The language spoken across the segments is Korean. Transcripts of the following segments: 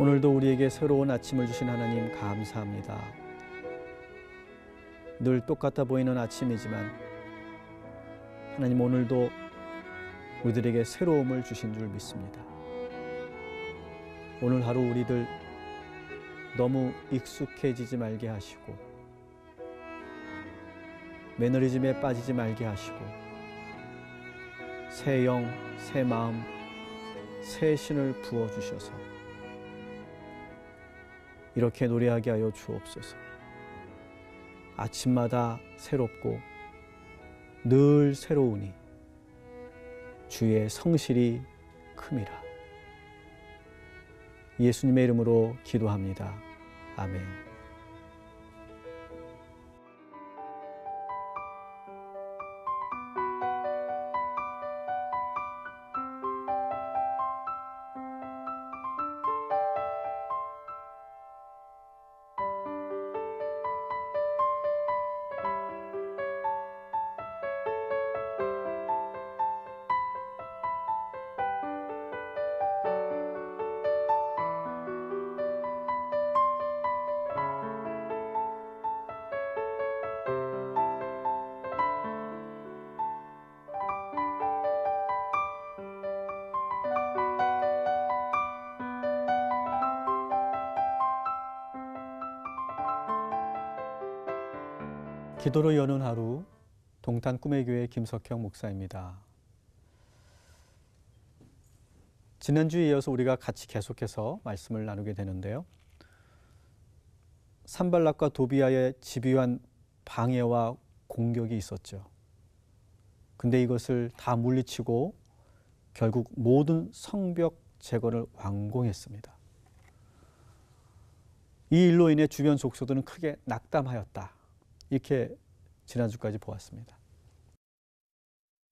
오늘도 우리에게 새로운 아침을 주신 하나님 감사합니다. 늘 똑같아 보이는 아침이지만 하나님 오늘도 우리들에게 새로움을 주신 줄 믿습니다. 오늘 하루 우리들 너무 익숙해지지 말게 하시고 매너리즘에 빠지지 말게 하시고 새 영, 새 마음, 새 신을 부어주셔서 이렇게 노래하게 하여 주옵소서. 아침마다 새롭고 늘 새로우니 주의 성실이 큼이라. 예수님의 이름으로 기도합니다. 아멘. 기도로 여는 하루, 동탄 꿈의 교회 김석형 목사입니다. 지난주에 이어서 우리가 같이 계속해서 말씀을 나누게 되는데요. 산발락과 도비아의 집요한 방해와 공격이 있었죠. 근데 이것을 다 물리치고 결국 모든 성벽 재건을 완공했습니다. 이 일로 인해 주변 족속들은 크게 낙담하였다. 이렇게 지난주까지 보았습니다.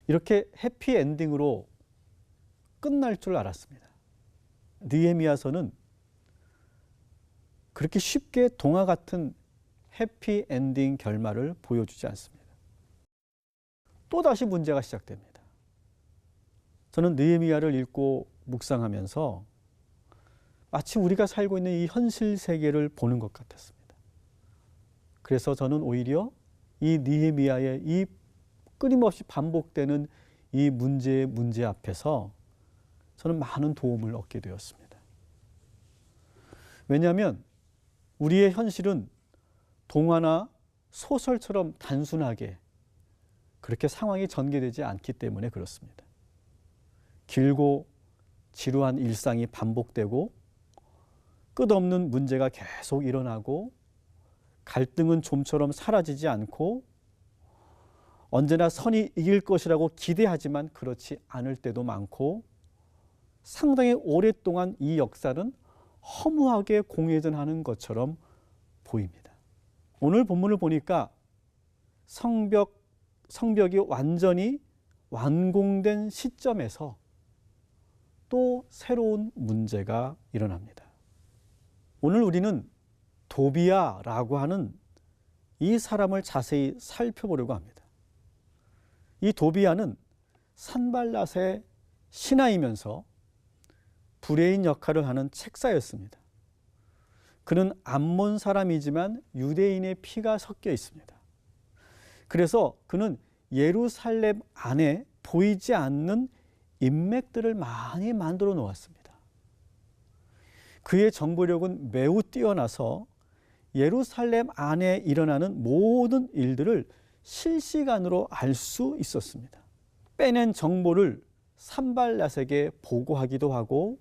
이렇게 해피엔딩으로 끝날 줄 알았습니다. 느헤미야서는 그렇게 쉽게 동화 같은 해피엔딩 결말을 보여주지 않습니다. 또다시 문제가 시작됩니다. 저는 느헤미야를 읽고 묵상하면서 마치 우리가 살고 있는 이 현실 세계를 보는 것 같았습니다. 그래서 저는 오히려 이 느헤미야의 이 끊임없이 반복되는 이 문제 앞에서 저는 많은 도움을 얻게 되었습니다. 왜냐하면 우리의 현실은 동화나 소설처럼 단순하게 그렇게 상황이 전개되지 않기 때문에 그렇습니다. 길고 지루한 일상이 반복되고 끝없는 문제가 계속 일어나고 갈등은 좀처럼 사라지지 않고 언제나 선이 이길 것이라고 기대하지만 그렇지 않을 때도 많고 상당히 오랫동안 이 역사는 허무하게 공회전하는 것처럼 보입니다. 오늘 본문을 보니까 성벽이 완전히 완공된 시점에서 또 새로운 문제가 일어납니다. 오늘 우리는 도비야라고 하는 이 사람을 자세히 살펴보려고 합니다. 이 도비야는 산발랏의 신하이면서 불의인 역할을 하는 책사였습니다. 그는 암몬 사람이지만 유대인의 피가 섞여 있습니다. 그래서 그는 예루살렘 안에 보이지 않는 인맥들을 많이 만들어 놓았습니다. 그의 정보력은 매우 뛰어나서 예루살렘 안에 일어나는 모든 일들을 실시간으로 알 수 있었습니다. 빼낸 정보를 산발랏에게 보고하기도 하고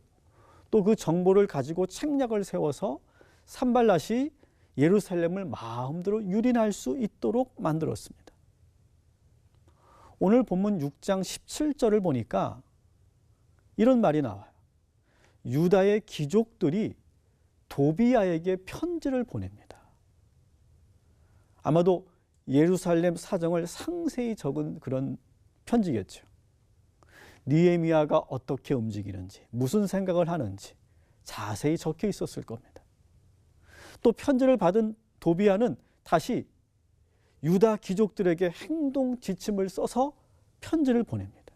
또 그 정보를 가지고 책략을 세워서 산발랏이 예루살렘을 마음대로 유린할 수 있도록 만들었습니다. 오늘 본문 6장 17절을 보니까 이런 말이 나와요. 유다의 귀족들이 도비야에게 편지를 보냅니다. 아마도 예루살렘 사정을 상세히 적은 그런 편지겠죠. 느헤미야가 어떻게 움직이는지, 무슨 생각을 하는지 자세히 적혀 있었을 겁니다. 또 편지를 받은 도비야는 다시 유다 귀족들에게 행동 지침을 써서 편지를 보냅니다.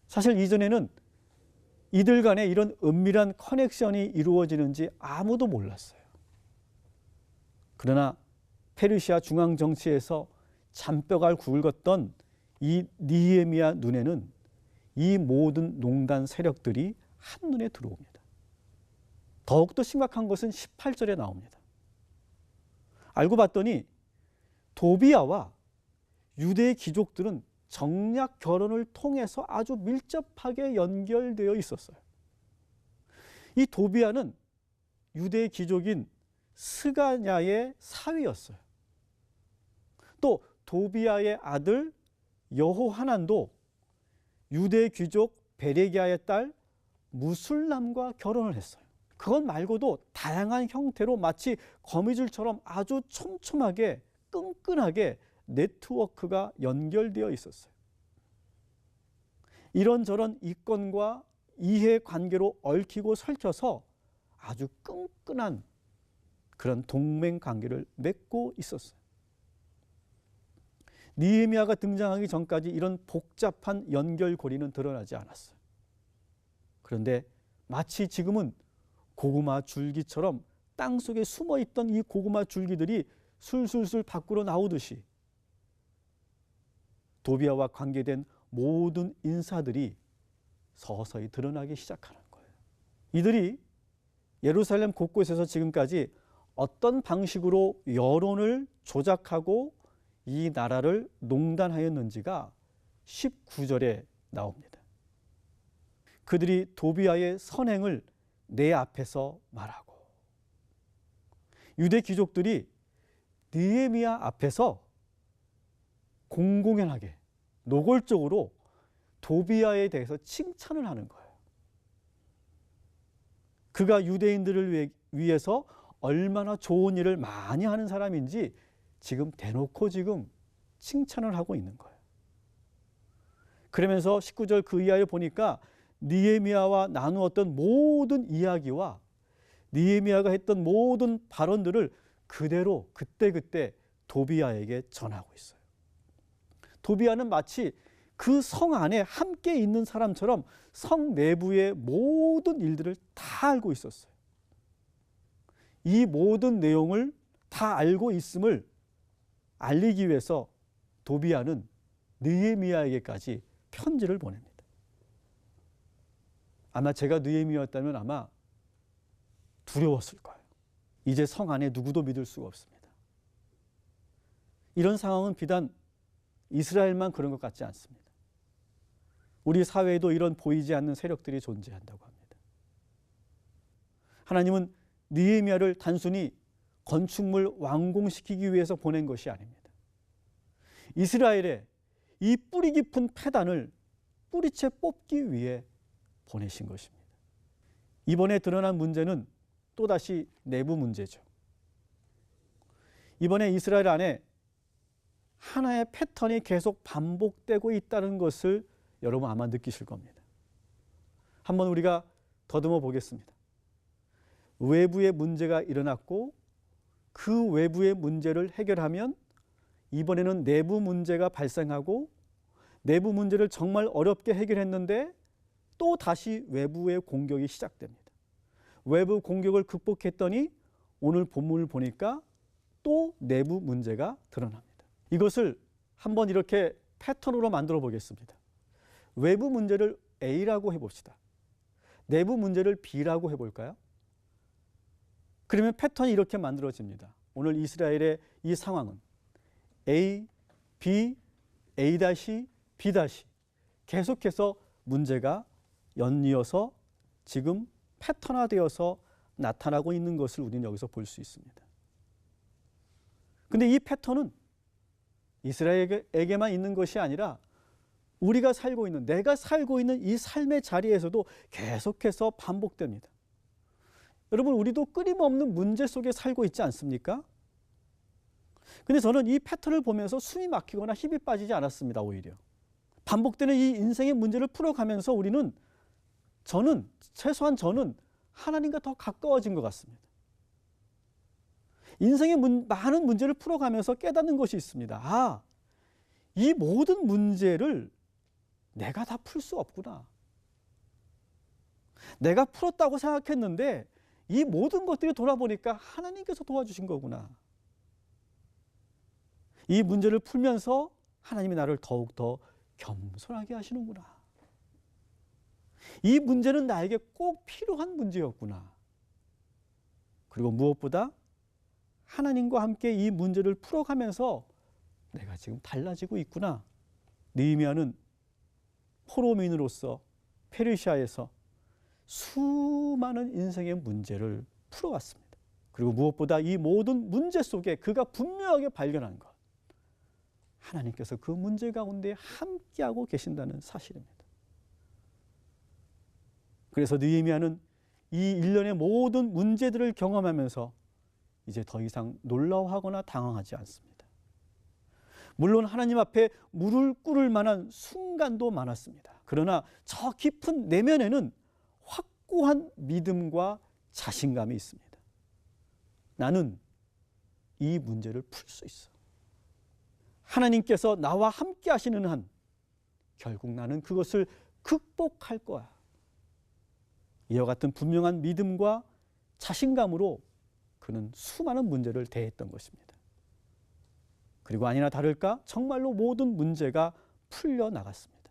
사실 이전에는 이들 간에 이런 은밀한 커넥션이 이루어지는지 아무도 몰랐어요. 그러나 페르시아 중앙 정치에서 잔뼈가 굵었던 이 느헤미야 눈에는 이 모든 농단 세력들이 한눈에 들어옵니다. 더욱더 심각한 것은 18절에 나옵니다. 알고 봤더니 도비야와 유대의 귀족들은 정략 결혼을 통해서 아주 밀접하게 연결되어 있었어요. 이 도비야는 유대의 귀족인 스가냐의 사위였어요. 또 도비야의 아들 여호하난도 유대 귀족 베레기야의 딸 무술람과 결혼을 했어요. 그것 말고도 다양한 형태로 마치 거미줄처럼 아주 촘촘하게 끈끈하게 네트워크가 연결되어 있었어요. 이런저런 이권과 이해관계로 얽히고 설켜서 아주 끈끈한 그런 동맹관계를 맺고 있었어요. 느헤미야가 등장하기 전까지 이런 복잡한 연결고리는 드러나지 않았어요. 그런데 마치 지금은 고구마 줄기처럼 땅속에 숨어있던 이 고구마 줄기들이 술술술 밖으로 나오듯이 도비야와 관계된 모든 인사들이 서서히 드러나기 시작하는 거예요. 이들이 예루살렘 곳곳에서 지금까지 어떤 방식으로 여론을 조작하고 이 나라를 농단하였는지가 19절에 나옵니다. 그들이 도비야의 선행을 내 앞에서 말하고, 유대 귀족들이 느헤미야 앞에서 공공연하게 노골적으로 도비야에 대해서 칭찬을 하는 거예요. 그가 유대인들을 위해서 얼마나 좋은 일을 많이 하는 사람인지 지금 대놓고 지금 칭찬을 하고 있는 거예요. 그러면서 19절 그 이하에 보니까 느헤미야와 나누었던 모든 이야기와 느헤미야가 했던 모든 발언들을 그대로 그때그때 도비야에게 전하고 있어요. 도비야는 마치 그 성 안에 함께 있는 사람처럼 성 내부의 모든 일들을 다 알고 있었어요. 이 모든 내용을 다 알고 있음을 알리기 위해서 도비야는 느헤미야에게까지 편지를 보냅니다. 아마 제가 느헤미야였다면 아마 두려웠을 거예요. 이제 성 안에 누구도 믿을 수가 없습니다. 이런 상황은 비단 이스라엘만 그런 것 같지 않습니다. 우리 사회에도 이런 보이지 않는 세력들이 존재한다고 합니다. 하나님은 느헤미야를 단순히 건축물 완공시키기 위해서 보낸 것이 아닙니다. 이스라엘의 이 뿌리 깊은 패단을 뿌리채 뽑기 위해 보내신 것입니다. 이번에 드러난 문제는 또다시 내부 문제죠. 이번에 이스라엘 안에 하나의 패턴이 계속 반복되고 있다는 것을 여러분 아마 느끼실 겁니다. 한번 우리가 더듬어 보겠습니다. 외부의 문제가 일어났고 그 외부의 문제를 해결하면 이번에는 내부 문제가 발생하고 내부 문제를 정말 어렵게 해결했는데 또 다시 외부의 공격이 시작됩니다. 외부 공격을 극복했더니 오늘 본문을 보니까 또 내부 문제가 드러납니다. 이것을 한번 이렇게 패턴으로 만들어 보겠습니다. 외부 문제를 A라고 해봅시다. 내부 문제를 B라고 해볼까요? 그러면 패턴이 이렇게 만들어집니다. 오늘 이스라엘의 이 상황은 A, B, A-, B- 계속해서 문제가 연이어서 지금 패턴화되어서 나타나고 있는 것을 우리는 여기서 볼 수 있습니다. 그런데 이 패턴은 이스라엘에게만 있는 것이 아니라 우리가 살고 있는, 내가 살고 있는 이 삶의 자리에서도 계속해서 반복됩니다. 여러분, 우리도 끊임없는 문제 속에 살고 있지 않습니까? 근데 저는 이 패턴을 보면서 숨이 막히거나 힘이 빠지지 않았습니다. 오히려 반복되는 이 인생의 문제를 풀어가면서 우리는, 최소한 저는 하나님과 더 가까워진 것 같습니다. 인생의 많은 문제를 풀어가면서 깨닫는 것이 있습니다. 아, 이 모든 문제를 내가 다 풀 수 없구나. 내가 풀었다고 생각했는데 이 모든 것들이 돌아보니까 하나님께서 도와주신 거구나. 이 문제를 풀면서 하나님이 나를 더욱더 겸손하게 하시는구나. 이 문제는 나에게 꼭 필요한 문제였구나. 그리고 무엇보다 하나님과 함께 이 문제를 풀어가면서 내가 지금 달라지고 있구나. 느헤미야는 포로민으로서 페르시아에서 수많은 인생의 문제를 풀어왔습니다. 그리고 무엇보다 이 모든 문제 속에 그가 분명하게 발견한 것, 하나님께서 그 문제 가운데 함께하고 계신다는 사실입니다. 그래서 느헤미야는 이 일련의 모든 문제들을 경험하면서 이제 더 이상 놀라워하거나 당황하지 않습니다. 물론 하나님 앞에 무릎 꿇을 만한 순간도 많았습니다. 그러나 저 깊은 내면에는 확고한 믿음과 자신감이 있습니다. 나는 이 문제를 풀 수 있어. 하나님께서 나와 함께 하시는 한 결국 나는 그것을 극복할 거야. 이와 같은 분명한 믿음과 자신감으로 그는 수많은 문제를 대했던 것입니다. 그리고 아니나 다를까 정말로 모든 문제가 풀려나갔습니다.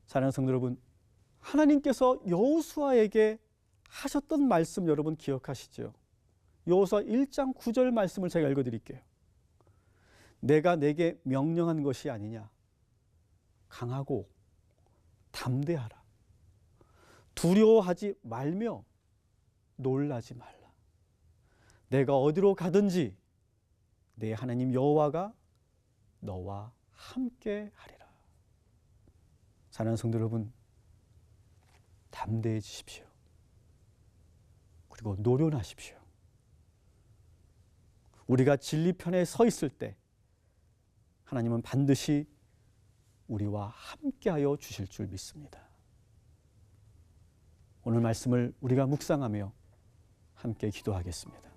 사랑하는 성도 여러분, 하나님께서 여호수아에게 하셨던 말씀 여러분 기억하시죠? 여호수아 1장 9절 말씀을 제가 읽어드릴게요. 내가 내게 명령한 것이 아니냐. 강하고 담대하라. 두려워하지 말며 놀라지 말라. 내가 어디로 가든지 내 하나님 여호와가 너와 함께 하리라. 사랑하는 성도 여러분, 담대해지십시오. 그리고 노련하십시오. 우리가 진리편에 서 있을 때 하나님은 반드시 우리와 함께하여 주실 줄 믿습니다. 오늘 말씀을 우리가 묵상하며 함께 기도하겠습니다.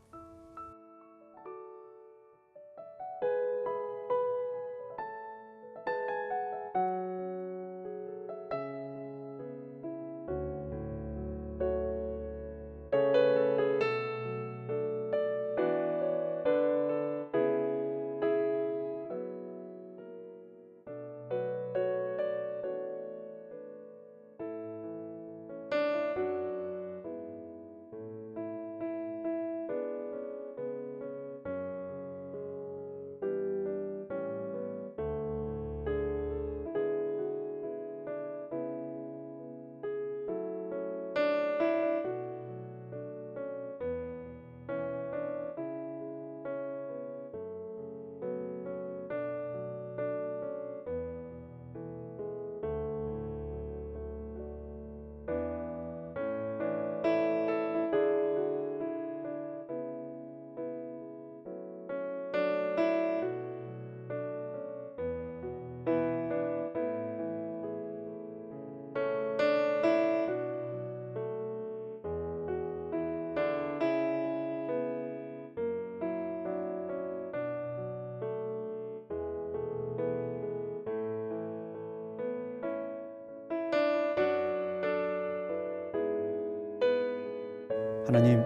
하나님,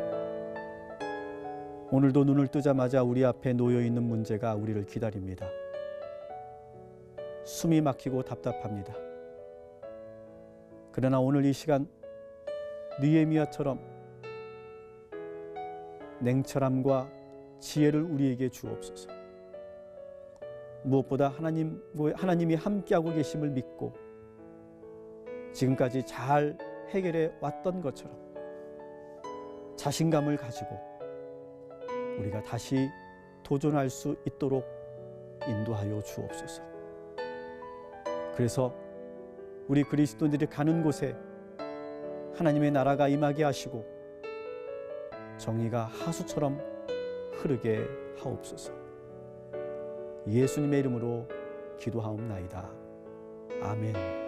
오늘도 눈을 뜨자마자 우리 앞에 놓여있는 문제가 우리를 기다립니다. 숨이 막히고 답답합니다. 그러나 오늘 이 시간 느헤미야처럼 냉철함과 지혜를 우리에게 주옵소서. 무엇보다 하나님이 함께하고 계심을 믿고 지금까지 잘 해결해 왔던 것처럼 자신감을 가지고 우리가 다시 도전할 수 있도록 인도하여 주옵소서. 그래서 우리 그리스도인들이 가는 곳에 하나님의 나라가 임하게 하시고 정의가 하수처럼 흐르게 하옵소서. 예수님의 이름으로 기도하옵나이다. 아멘.